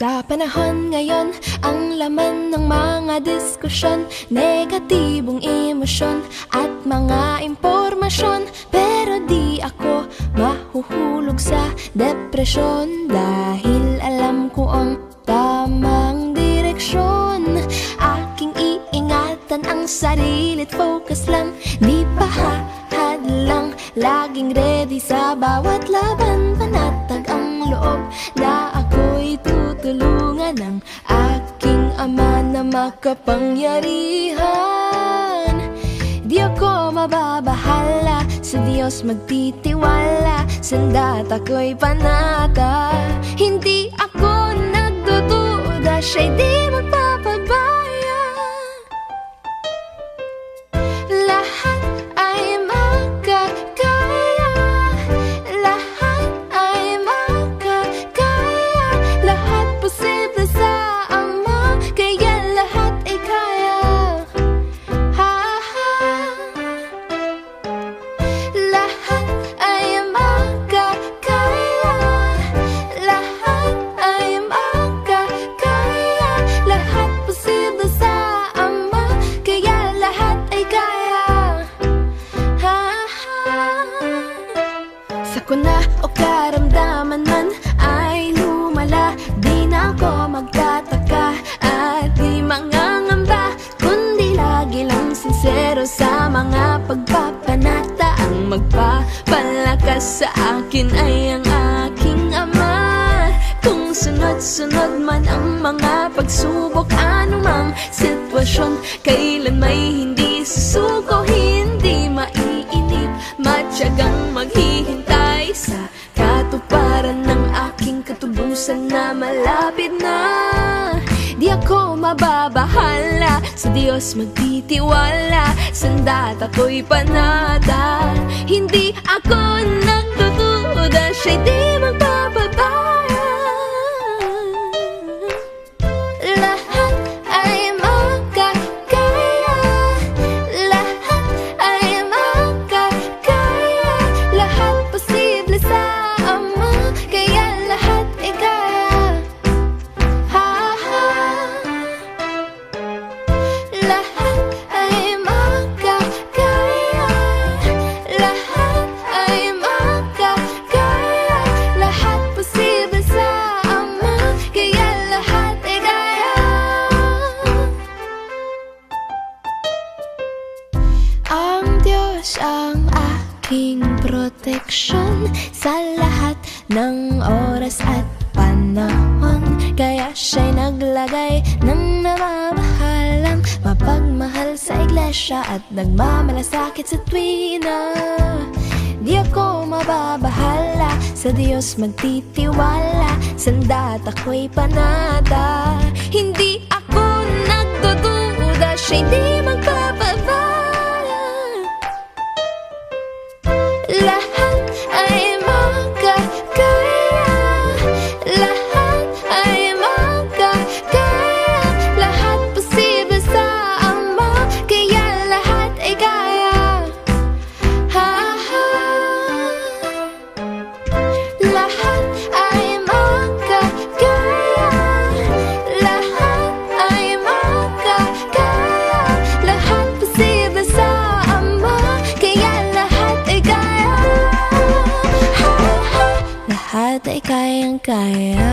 Sa panahon ngayon, ang laman ng mga diskusyon, negatibong emosyon at mga impormasyon. Pero di ako mahuhulog sa depresyon, dahil alam ko ang tamang direksyon. Aking iingatan ang sarili't focus lang, di pahahad lang. Laging ready sa bawat laban, panatag ang loob na ako'y tutulungan ng aking Ama na makapangyarihan. Di ako mababahala, sa Diyos magtitiwala, sanda't ako'y panata. Hindi ako nagdududa, siya'y di magpapabaya. Lahat ay makakaya, lahat ay makakaya, lahat posible sa Ama, kaya lahat ay kaya. Lahat ay makakaya, lahat ay makakaya, lahat posible sa Ama, kaya lahat ay kaya. Sa kuna o karamdaman man ay lumala, di na ako magtataka at di mangangamba, kundi lagi lang sincero sa mga pagpapanata. Ang magpapalakas sa akin ay ang aking Ama. Kung sunod-sunod man ang mga pagsubok, anumang sitwasyon, kailan may hindi susuko, hindi maiinip, matyagang maghihintay sa katuparan ng aking katubusan na malapit na. Di ako mababahala, sa Diyos magtitiwala, sanda't ako'y panata. Hindi ako nagdududa, siya'y di magpapabaya. Lahat ay makakaya, lahat ay makakaya, lahat posible sa Ama, kaya lahat ay kaya. Lahat ay makakaya, lahat ay makakaya, lahat posible sa Ama, kaya lahat ay kaya. Ang Diyos ang aking proteksyon sa lahat ng oras at panahon, kaya siya'y naglagay ng namamahalang mapagmahal sa iglesia at nagmamalasakit sa tuwina. Di ako mababahala, sa Diyos magtitiwala, sanda't ako'y panata. Hindi ako nagdududa, siya'y di magpapabaya. Lahat ay makakaya, lahat ay makakaya, lahat posible sa Ama, kaya lahat ay kaya. Lahat ay makakaya, lahat ay makakaya, lahat posible sa Ama, kaya lahat ay kaya. Lahat ay kayang-kaya.